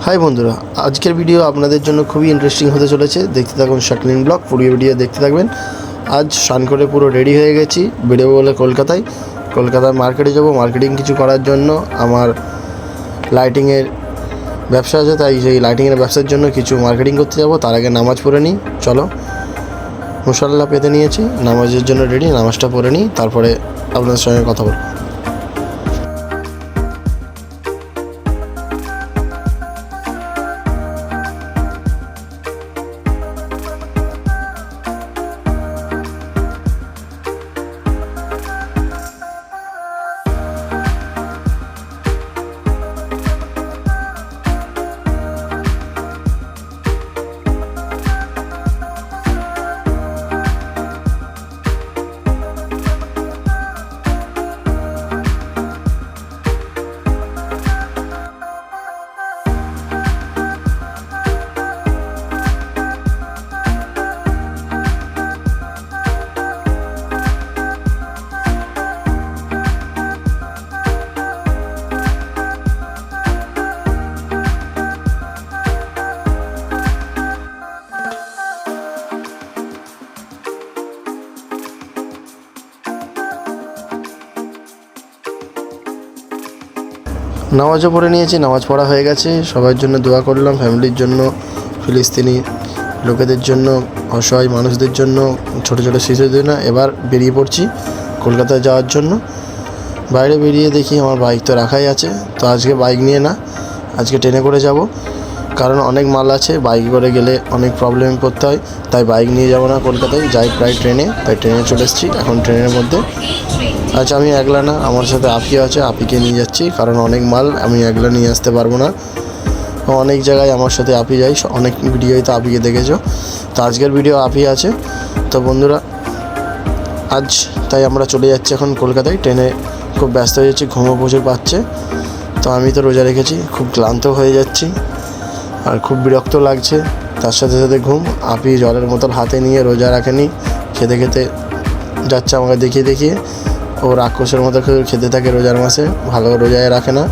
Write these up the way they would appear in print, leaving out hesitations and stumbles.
High বন্ধুরা, আজকের video আপনাদের জন্য খুবই ইন্টারেস্টিং হতে চলেছে। দেখতে থাকুন শাকলিন ব্লগ, পুরো ভিডিও দেখতে থাকবেন। আজ স্নান করে পুরো রেডি হয়ে গেছি, বেরোবো বলে কলকাতায় মার্কেটে যাব। মার্কেটিং কিছু করার জন্য আমার লাইটিংয়ের ব্যবসা আছে, তাই সেই লাইটিংয়ের ব্যবসার জন্য কিছু মার্কেটিং করতে যাব। তার আগে নামাজ পড়ে নিই, চলো। মুসল্লা পেতে নিয়েছি, নামাজের জন্য রেডি। নামাজটা পড়ে নিই, তারপরে আপনাদের সঙ্গে কথা বলবো। নামাজও পড়ে নিয়েছি, নামাজ পড়া হয়ে গেছে। সবার জন্য দোয়া করলাম, ফ্যামিলির জন্য, ফিলিস্তিনি লোকেদের জন্য, অসহায় মানুষদের জন্য, ছোটো ছোটো শিশুদের জন্য। এবার বেরিয়ে পড়ছি কলকাতায় যাওয়ার জন্য। বাইরে বেরিয়ে দেখি আমার বাইক তো রাখাই আছে, তো আজকে বাইক নিয়ে না, আজকে ট্রেনে করে যাব। কারণ অনেক মাল আছে, বাইকে করে গেলে অনেক প্রবলেমে পড়তে হয়, তাই বাইক নিয়ে যাব না কলকাতায়, যাই প্রায় ট্রেনে। তাই ট্রেনে চলে এসেছি এখন ট্রেনের মধ্যে। আচ্ছা, আমি একলা না, আমার সাথে আপিও আছে, আপিকে নিয়ে যাচ্ছি। কারণ অনেক মাল আমি একলা নিয়ে আসতে পারবো না। অনেক জায়গায় আমার সাথে আপি যাই, অনেক ভিডিওই তো আপিকে দেখেছো। তো আজকের ভিডিও আপি আছে। তো বন্ধুরা, আজ তাই আমরা চলে যাচ্ছি এখন কলকাতায়। ট্রেনে খুব ব্যস্ত হয়ে যাচ্ছি, ঘুমও প্রচুর পাচ্ছে। তো আমি তো রোজা রেখেছি, খুব ক্লান্ত হয়ে যাচ্ছি আর খুব বিরক্ত লাগছে। তার সাথে সাথে ঘুম। আপি জলের বোতল হাতে নিয়ে রোজা রাখেনি, খেতে খেতে যাচ্ছে আমাকে দেখিয়ে। ও রাক্ষসের মতো খেতে থাকে রোজার মাসে, ভালো রোজায় রাখে না,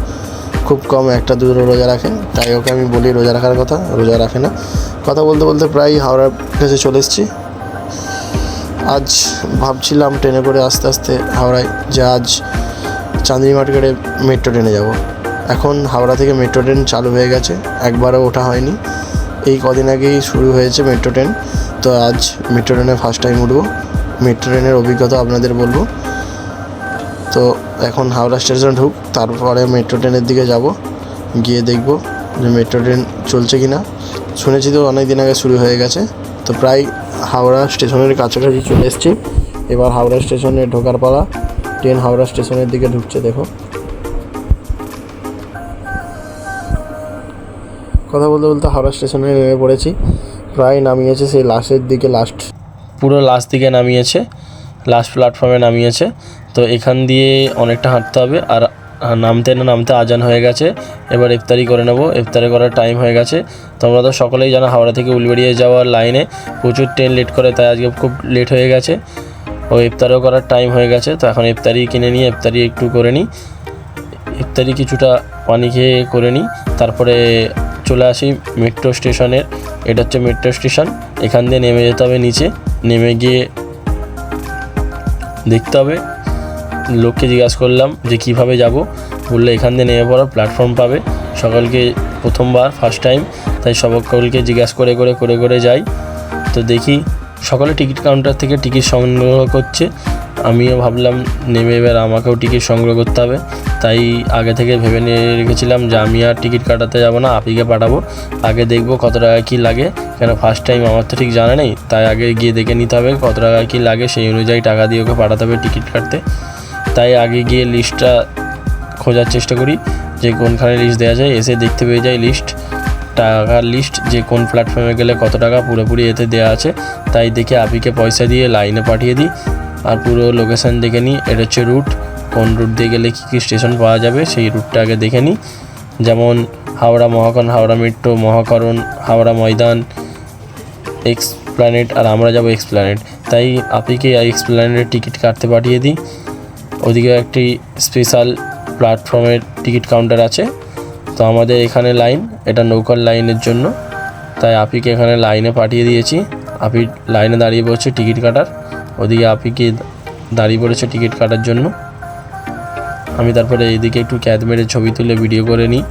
খুব কম একটা দুটো রোজা রাখে। তাই ওকে আমি বলি রোজা রাখার কথা, রোজা রাখে না। কথা বলতে বলতে প্রায় হাওড়ার কাছে চলে এসেছি। আজ ভাবছিলাম ট্রেনে করে আস্তে আস্তে হাওড়ায়, যে আজ চাঁদনি মার্কেটে মেট্রো ট্রেনে যাব। এখন হাওড়া থেকে মেট্রো ট্রেন চালু হয়ে গেছে, একবারও ওঠা হয়নি। এই কদিন আগেই শুরু হয়েছে মেট্রো ট্রেন। তো আজ মেট্রো ট্রেনে ফার্স্ট টাইম উঠবো, মেট্রো ট্রেনের অভিজ্ঞতা আপনাদের বলবো। তো এখন হাওড়া স্টেশন ঢুক, তারপরে মেট্রো ট্রেনের দিকে যাব, গিয়ে দেখব যে মেট্রো ট্রেন চলছে কি না। শুনেছি তো অনেক দিন আগে শুরু হয়ে গেছে। তো প্রায় হাওড়া স্টেশনের কাছাকাছি চলে এসেছি। এবার হাওড়া স্টেশনে ঢোকার পালা। ট্রেন হাওড়া স্টেশনের দিকে ঢুকছে, দেখো। কথা বলতে বলতে হাওড়া স্টেশনে নেমে পড়েছি। প্রায় নামিয়েছে সেই লাস্টের দিকে, পুরো লাস্ট দিকে নামিয়েছে, লাস্ট প্ল্যাটফর্মে নামিয়েছে। তো এখান দিয়ে অনেকটা হাঁটতে হবে, আর নামতে আজান হয়ে গেছে। এবার ইফতারি করে নেব, ইফতারি করার টাইম হয়ে গেছে। তোমরা তো সকলেই জানো হাওড়া থেকে উলবেড়িয়ে যাওয়ার লাইনে প্রচুর ট্রেন লেট করে, তাই আজকে খুব লেট হয়ে গেছে। ও ইফতারিও করার টাইম হয়ে গেছে। তো এখন ইফতারি কিনে নিয়ে ইফতারি একটু করে নিই, ইফতারি কিছুটা পানি খেয়ে করে নিই। তারপরে চলে আসি মেট্রো স্টেশনের। এটা হচ্ছে মেট্রো স্টেশন, এখান দিয়ে নেমে যেতে হবে নিচে। নেমে গিয়ে দেখতে হবে, লোককে জিজ্ঞাসা করলাম যে কীভাবে যাব, বললে এখান দিয়ে নেমে পড়ার প্ল্যাটফর্ম পাবে। সকলকে প্রথমবার, ফার্স্ট টাইম, তাই সকলকে জিজ্ঞাসা করে যাই। তো দেখি সকলে টিকিট কাউন্টার থেকে টিকিট সংগ্রহ করছে। আমিও ভাবলাম নেমে এবার আমাকেও টিকিট সংগ্রহ করতে হবে। তাই আগে থেকে ভেবে নিয়ে রেখেছিলাম যে আমি আর টিকিট কাটাতে যাব না, আপিকে পাঠাবো। আগে দেখব কত টাকা কী লাগে, কেন ফার্স্ট টাইম আমার তো ঠিক জানা নেই। তাই আগে গিয়ে দেখে নিতে হবে কত টাকা কী লাগে, সেই অনুযায়ী টাকা দিয়ে ওকে পাঠাতে হবে টিকিট কাটতে। তাই আগে গিয়ে লিস্টটা খোঁজার চেষ্টা করি যে কোনখানে লিস্ট দেওয়া যায়। এসে দেখতে পেয়ে যাই লিস্ট, টাকার লিস্ট, যে কোন প্ল্যাটফর্মে গেলে কত টাকা পুরোপুরি এতে দেওয়া আছে। তাই দেখে আপিকে পয়সা দিয়ে লাইনে পাঠিয়ে দিই, আর পুরো লোকেশান দেখে নিই। এটা হচ্ছে রুট, কোন রুট দিয়ে গেলে কী স্টেশন পাওয়া যাবে সেই রুটটা আগে দেখে নিই। যেমন হাওড়া মহাকরণ, হাওড়া মেট্রো, মহাকরণ, হাওড়া ময়দান, এক্সপ্ল্যানেড, আর আমরা যাব এক্সপ্ল্যানেড। তাই আপিকে এক্সপ্ল্যানেডের টিকিট কাটতে পাঠিয়ে দিই। ওদিকে একটি স্পেশাল প্ল্যাটফর্মের টিকিট কাউন্টার আছে, তো আমাদের এখানে লাইন, এটা নৌকার লাইনের জন্য, তাই আপিকে এখানে লাইনে পাঠিয়ে দিয়েছি। আপি লাইনে দাঁড়িয়ে পড়ছে টিকিট কাটার, ওদিকে আপিকে দাঁড়িয়ে পড়েছে টিকিট কাটার জন্য। আমি তারপরে এইদিকে একটু ক্যাদ মেরে ছবি তুলে ভিডিও করে নিই,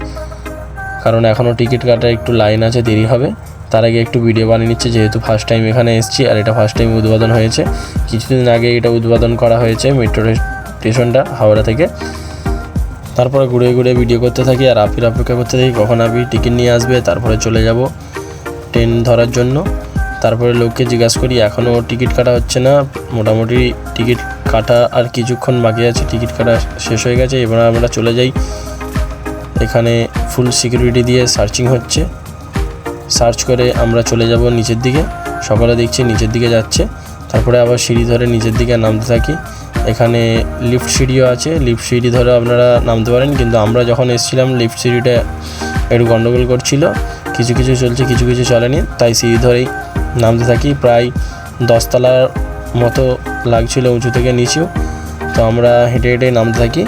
কারণ এখনও টিকিট কাটার একটু লাইন আছে, দেরি হবে। তার আগে একটু ভিডিও বানিয়ে নিচ্ছে, যেহেতু ফার্স্ট টাইম এখানে এসেছি আর এটা ফার্স্ট টাইম উদ্বোধন হয়েছে। কিছুদিন আগে এটা উদ্বোধন করা হয়েছে মেট্রো স্টেশনটা হাওড়া থেকে। তারপরে ঘুরে ঘুরে ভিডিও করতে থাকি আর আপির অপেক্ষা করতে থাকি কখন আপি টিকিট নিয়ে আসবে। তারপরে চলে যাব ট্রেন ধরার জন্য। তারপরে লোককে জিজ্ঞাসা করি, এখনও টিকিট কাটা হচ্ছে না, মোটামুটি টিকিট কাটা আর কিছুক্ষণ বাকি আছে, টিকিট কাটা শেষ হয়ে গেছে। এবার আমরা চলে যাই, এখানে ফুল সিকিউরিটি দিয়ে সার্চিং হচ্ছে। সার্চ করে আমরা চলে যাব নিচের দিকে। সকলে দেখছি নিচের দিকে যাচ্ছে, তারপরে আবার সিঁড়ি ধরে নিচের দিকে নামতে থাকি। এখানে লিফট সিঁড়িও আছে, লিফট সিঁড়ি ধরে আপনারা নামতে পারেন, কিন্তু আমরা যখন এসেছিলাম লিফট সিঁড়িটা একটু গন্ডগোল করছিল, কিছু কিছু চলছে কিছু কিছু চলেনি, তাই সিঁড়ি ধরেই নামতে থাকি। প্রায় 10 তলার মতো লাগছিল উঁচু থেকে নিচু, তো আমরা হেঁটে হেঁটে নামতে থাকি।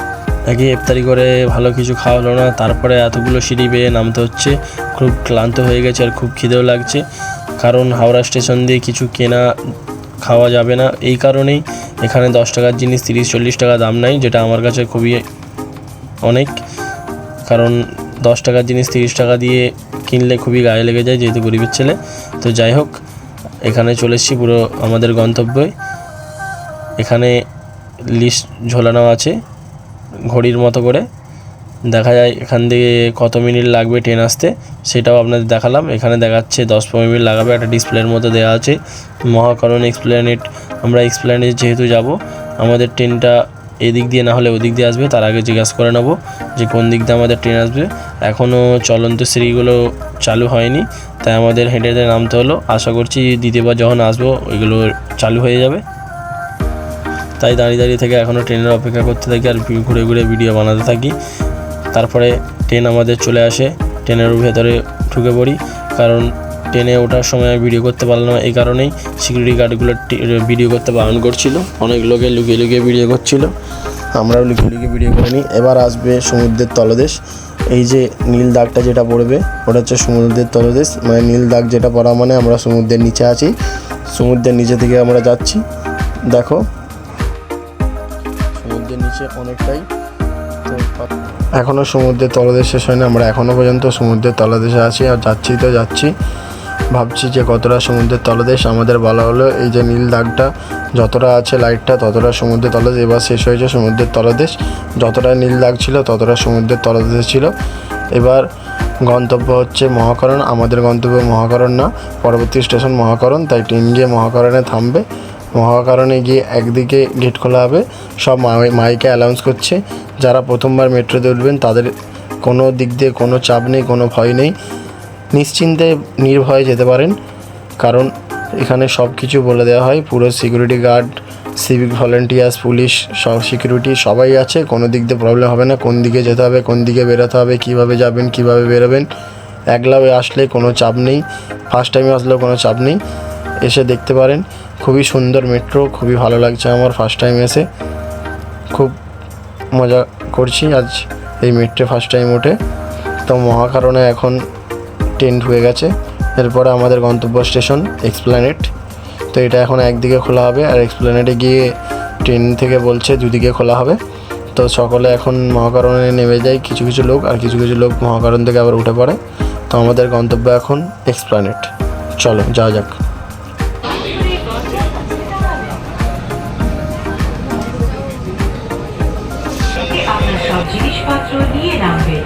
আগে ইফতারি করে ভালো কিছু খাওয়া হলো না, তারপরে এতগুলো সিঁড়ি বেয়ে নামতে হচ্ছে। খুব ক্লান্ত হয়ে গেছে আর খুব খিদেও লাগছে, কারণ হাওড়া স্টেশন দিয়ে কিছু কেনা খাওয়া যাবে না। এই কারণেই এখানে 10 টাকার জিনিস 30-40 টাকা দাম নাই, যেটা আমার কাছে খুবই অনেক, কারণ 10 টাকার জিনিস 30 টাকা দিয়ে কিনলে খুবই গায়ে লেগে যায়, যেহেতু গরিবের ছেলে। তো যাই হোক, এখানে চলে এসেছি পুরো আমাদের গন্তব্যে। এখানে লিস্ট ঝোলানো আছে ঘড়ির মতো করে, দেখা যায় এখান থেকে কত মিনিট লাগবে ট্রেন আসতে, সেটাও আপনাদের দেখালাম। এখানে দেখাচ্ছে 10-15 মিনিট লাগাবে, একটা ডিসপ্লের মতো দেওয়া আছে মহাকরণ এক্সপ্ল্যানেড। আমরা এক্সপ্ল্যানেড যেহেতু যাব, আমাদের ট্রেনটা এদিক দিয়ে না হলে ওদিক দিয়ে আসবে, তার আগে জিজ্ঞাসা করে নেব যে কোন দিক দিয়ে আমাদের ট্রেন আসবে। এখনও চলন্ত সিঁড়িগুলো চালু হয়নি, তাই আমাদের হেঁটে হেঁটে নামতে হলো। আশা করছি দ্বিতীয়বার যখন আসবো ওইগুলো চালু হয়ে যাবে, তাই দাঁড়িয়ে দাঁড়িয়ে থেকে এখনও ট্রেনের অপেক্ষা করতে থাকি আর ঘুরে ঘুরে ভিডিও বানাতে থাকি। তারপরে ট্রেন আমাদের চলে আসে, ট্রেনের ভেতরে ঢুকে পড়ি, কারণ ট্রেনে ওঠার সময় ভিডিও করতে পারলাম না, এই কারণেই সিকিউরিটি গার্ডগুলো ভিডিও করতে বারণ করছিল। অনেক লোকে লুকিয়ে লুকিয়ে ভিডিও করছিল, আমরাও লুকিয়ে লুকিয়ে ভিডিও করে নিই। এবার আসবে সমুদ্রের তলদেশ। এই যে নীল দাগটা যেটা পড়বে ওটা হচ্ছে সমুদ্রের তলদেশ, মানে নীল দাগ যেটা পড়া মানে আমরা সমুদ্রের নিচে আছি। সমুদ্রের নিচে থেকে আমরা যাচ্ছি, দেখো সমুদ্রের নিচে অনেকটাই। তো এখনও সমুদ্রের তলদেশ শেষ হয়নি, আমরা এখনও পর্যন্ত সমুদ্রের তলদেশে আছি আর যাচ্ছি তো যাচ্ছি। ভাবছি যে কতটা সমুদ্রের তলদেশ। আমাদের বলা হলো এই যে নীল দাগটা যতটা আছে লাইটটা ততটা সমুদ্রের তলদেশ। এবার শেষ হয়েছে সমুদ্রের তলদেশ, যতটা নীল দাগ ছিল ততটা সমুদ্রের তলদেশ ছিল। এবার গন্তব্য হচ্ছে মহাকরণ। আমাদের গন্তব্য মহাকরণ না, পরবর্তী স্টেশন মহাকরণ, তাই ট্রেন গিয়ে মহাকরণে থামবে। মহাকরণে গিয়ে একদিকে গেট খোলা হবে, সব মাইকে অ্যানাউন্স করছে যারা প্রথমবার মেট্রোতে উঠবেন তাদের কোনো দিক দিয়ে কোনো চাপ নেই, কোনো ভয় নেই, নিশ্চিন্তে নির্ভয়ে যেতে পারেন, কারণ এখানে সব কিছু বলে দেওয়া হয়। পুরো security guard, civic volunteers, police, সব সিকিউরিটি সবাই আছে, কোনো দিক দিয়ে প্রবলেম হবে না। কোন দিকে যেতে হবে, কোন দিকে বেরোতে হবে, কীভাবে যাবেন, কীভাবে বেরোবেন, একলা আসলে কোনো চাপ নেই, ফার্স্ট টাইমে আসলেও কোনো চাপ নেই, এসে দেখতে পারেন। খুবই সুন্দর মেট্রো, খুবই ভালো লাগছে আমার ফার্স্ট টাইম এসে, খুব মজা করছি আজ এই মেট্রো ফার্স্ট টাইম উঠে। তো মহাকারণে এখন ট্রেন ঢুকে গেছে, এরপরে আমাদের গন্তব্য স্টেশন এক্সপ্ল্যানেড। তো এটা এখন একদিকে খোলা হবে আর এক্সপ্ল্যানেডে গিয়ে ট্রেন থেকে বলছে দুদিকে খোলা হবে। তো সকলে এখন মহাকারণে নেমে যায়, কিছু কিছু লোক, আর কিছু কিছু লোক মহাকারণ থেকে আবার উঠে পড়ে। তো আমাদের গন্তব্য এখন এক্সপ্ল্যানেড, চলো যাওয়া যাক। জিনিসপত্র নিয়ে নামবে।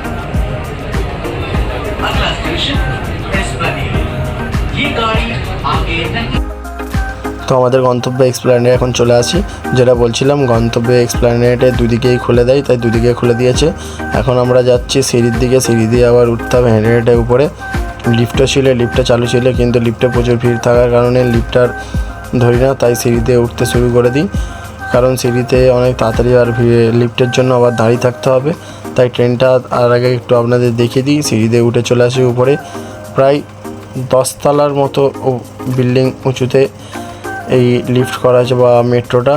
তো আমাদের গন্তব্য এক্সপ্ল্যানেডে এখন চলে আসি, যেটা বলছিলাম গন্তব্যে এক্সপ্ল্যানেডে দুদিকেই খুলে দেয়, তাই দুদিকে খুলে দিয়েছে। এখন আমরা যাচ্ছি সিঁড়ির দিকে, সিঁড়ি দিয়ে আবার উঠতে হবে হেঁটে হেঁটে উপরে। লিফটও ছিল, লিফটটা চালু ছিল, কিন্তু লিফটে প্রচুর ভিড় থাকার কারণে লিফটার ধরি না, তাই সিঁড়ি দিয়ে উঠতে শুরু করে দিই, কারণ সিঁড়িতে অনেক তাড়াতাড়ি আর লিফটের জন্য আবার দাঁড়িয়ে থাকতে হবে। তাই ট্রেনটা আর আগে একটু আপনাদের দেখিয়ে দিই। সিঁড়ি দিয়ে উঠে চলে আসি উপরে, প্রায় 10 তলার মতো বিল্ডিং উঁচুতে এই লিফট করা আছে বা মেট্রোটা।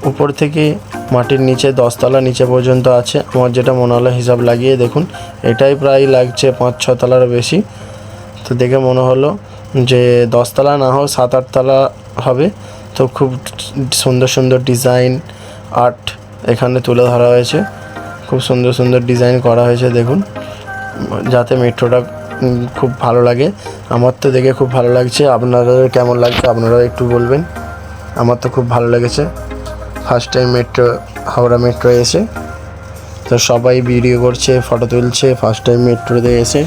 উপর থেকে মাটির নিচে 10 তলা নিচে পর্যন্ত আছে। আমার যেটা মনে হলো হিসাব লাগিয়ে দেখুন, এটাই প্রায় লাগছে 5-6 তলারও বেশি। তো দেখে মনে হলো যে 10 তলা না হোক 7-8 তলা হবে। তো খুব সুন্দর সুন্দর ডিজাইন আর্ট এখানে তুলে ধরা হয়েছে, খুব সুন্দর সুন্দর ডিজাইন করা হয়েছে দেখুন, যাতে মেট্রোটা খুব ভালো লাগে। আমার তো দেখে খুব ভালো লাগছে, আপনাদের কেমন লাগছে আপনারা একটু বলবেন। আমার তো খুব ভালো লেগেছে, first time metro, Howrah metro এসে। তো সবাই ভিডিও করছে, ফটো তুলছে ফার্স্ট টাইম মেট্রোতে এসে।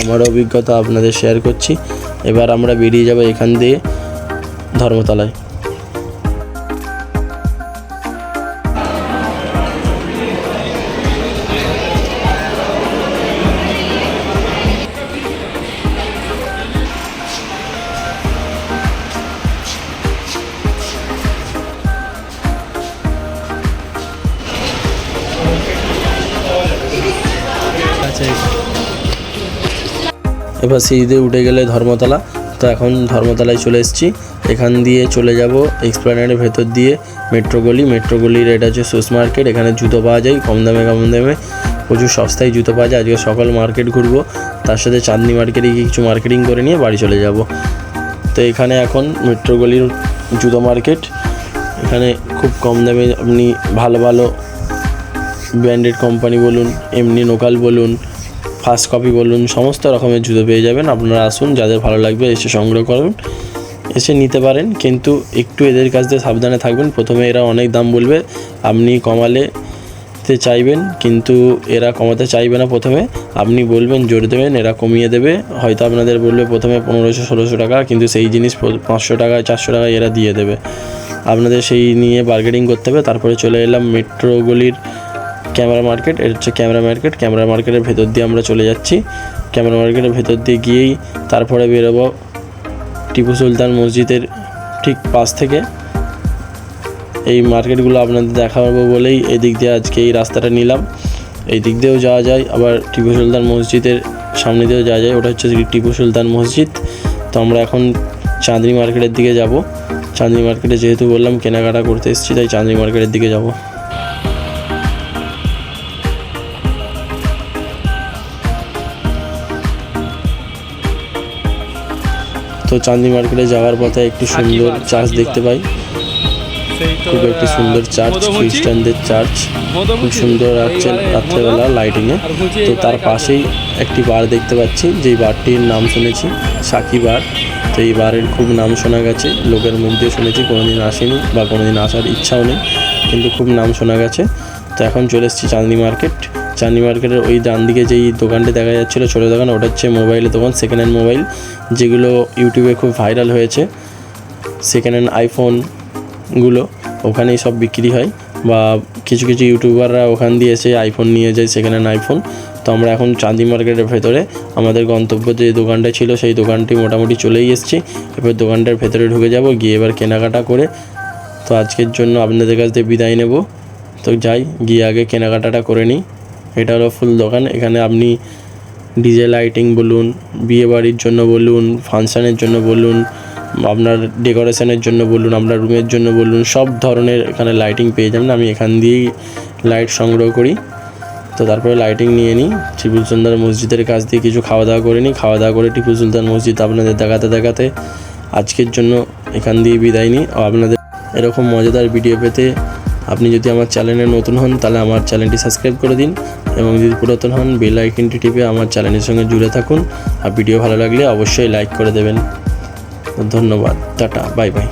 আমার অভিজ্ঞতা আপনাদের শেয়ার করছি। এবার আমরা বেরিয়ে যাব এখান দিয়ে ধর্মতলায়। এবার সিঁড়িতে উঠে গেলে ধর্মতলা। তো এখন ধর্মতলায় চলে এসেছি। এখান দিয়ে চলে যাব এক্সপ্ল্যানেডের ভেতর দিয়ে মেট্রো গলির এটা হচ্ছে শুজ মার্কেট। এখানে জুতো পাওয়া যায় কম দামে প্রচুর সস্তায় জুতো পাওয়া যায়। আজকে সকাল মার্কেট ঘুরবো, তার সাথে চাঁদনি মার্কেটে গিয়ে কিছু মার্কেটিং করে নিয়ে বাড়ি চলে যাব। তো এখানে এখন মেট্রো গলির জুতো মার্কেট। এখানে খুব কম দামে আপনি ভালো ভালো ব্র্যান্ডেড কোম্পানি বলুন, এমনি লোকাল বলুন, ফার্স্ট কপি বলুন, সমস্ত রকমের জুতো পেয়ে যাবেন। আপনারা আসুন, যাদের ভালো লাগবে এসে সংগ্রহ করুন, এসে নিতে পারেন। কিন্তু একটু এদের কাছ থেকে সাবধানে থাকবেন। প্রথমে এরা অনেক দাম বলবে, আপনি কমালে চাইবেন কিন্তু এরা কমাতে চাইবে না। প্রথমে আপনি বলবেন, জোর দেবেন, এরা কমিয়ে দেবে। হয়তো আপনাদের বলবে প্রথমে 1500-1600 টাকা, কিন্তু সেই জিনিস 500 টাকায় 400 টাকায় এরা দিয়ে দেবে। আপনাদের সেই নিয়ে বার্গেনিং করতে হবে। তারপরে চলে এলাম মেট্রো গলির ক্যামেরা মার্কেট। এটা হচ্ছে ক্যামেরা মার্কেটের ভেতর দিয়ে আমরা চলে যাচ্ছি। ক্যামেরা মার্কেটের ভেতর দিয়ে গিয়েই তারপরে বেরোবো টিপু সুলতান মসজিদের ঠিক পাশ থেকে। এই মার্কেটগুলো আপনাদের দেখাবো বলেই এই দিক দিয়ে আজকে এই রাস্তাটা নিলাম। এই দিক দিয়েও যাওয়া যায়, আবার টিপু সুলতান মসজিদের সামনে দিয়েও যাওয়া যায়। ওটা হচ্ছে টিপু সুলতান মসজিদ। তো আমরা এখন চাঁদনি মার্কেটের দিকে যাব। চাঁদনি মার্কেটে যেহেতু বললাম কেনাকাটা করতে এসেছি, তাই চাঁদনি মার্কেটের দিকে যাব। তো চাঁদনি মার্কেটে যাওয়ার পথে একটি সুন্দর চার্চ দেখতে পাই, খুব একটি সুন্দর চার্চ, খ্রিস্টানদের চার্চ, খুব সুন্দর লাগছে রাত্রেবেলা লাইটিংয়ে। তো তার পাশেই একটি বার দেখতে পাচ্ছি, যেই বারটির নাম শুনেছি সাকি বার। তো এই বারের খুব নাম শোনা গেছে, লোকের মুখ দিয়ে শুনেছি, কোনোদিন আসেনি বা কোনোদিন আসার ইচ্ছাও নেই, কিন্তু খুব নাম শোনা গেছে। তো এখন চলে এসেছি চাঁদনি মার্কেট। চাঁদনি মার্কেটের ওই ডান দিকে যেই দোকানটি দেখা যাচ্ছিলো ছোটো দোকান, ওটা হচ্ছে মোবাইলের দোকান, সেকেন্ড হ্যান্ড মোবাইল, যেগুলো ইউটিউবে খুব ভাইরাল হয়েছে। সেকেন্ড হ্যান্ড আইফোনগুলো ওখানেই সব বিক্রি হয়, বা কিছু কিছু ইউটিউবাররা ওখান দিয়ে এসে আইফোন নিয়ে যায়, সেকেন্ড হ্যান্ড আইফোন। তো আমরা এখন চাঁদনি মার্কেটের ভেতরে আমাদের গন্তব্য যে দোকানটা ছিল সেই দোকানটি মোটামুটি চলেই এসেছি। এবার দোকানটার ভেতরে ঢুকে যাব, গিয়ে এবার কেনাকাটা করে তো আজকের জন্য আপনাদের কাছ থেকে বিদায় নেব। তো যাই, গিয়ে আগে কেনাকাটাটা করে নিই। এটা হলো ফুল দোকান। এখানে আপনি ডিজে লাইটিং বলুন, বিয়ে বাড়ির জন্য বলুন, ফাংশানের জন্য বলুন, আপনার ডেকোরেশনের জন্য বলুন, আপনার রুমের জন্য বলুন, সব ধরনের এখানে লাইটিং পেয়ে যাবেন। আমি এখান দিয়েই লাইট সংগ্রহ করি। তো তারপরে লাইটিং নিয়ে নিই, টিপু সুলতান মসজিদের কাছ দিয়ে কিছু খাওয়া দাওয়া করে নিই। খাওয়া দাওয়া করে টিপু সুলতান মসজিদ আপনাদের দেখাতে আজকের জন্য এখান দিয়ে বিদায় নিই। আপনাদের এরকম মজাদার ভিডিও পেতে আপনি যদি আমার চ্যানেলে নতুন হন তাহলে আমার চ্যানেলটি সাবস্ক্রাইব করে দিন, এবং যদি পুরাতন হন বেল আইকনটি টিপে আমার চ্যানেলের সঙ্গে জুড়ে থাকুন। আর ভিডিও ভালো লাগলে অবশ্যই লাইক করে দেবেন। ধন্যবাদ, টাটা, বাই বাই।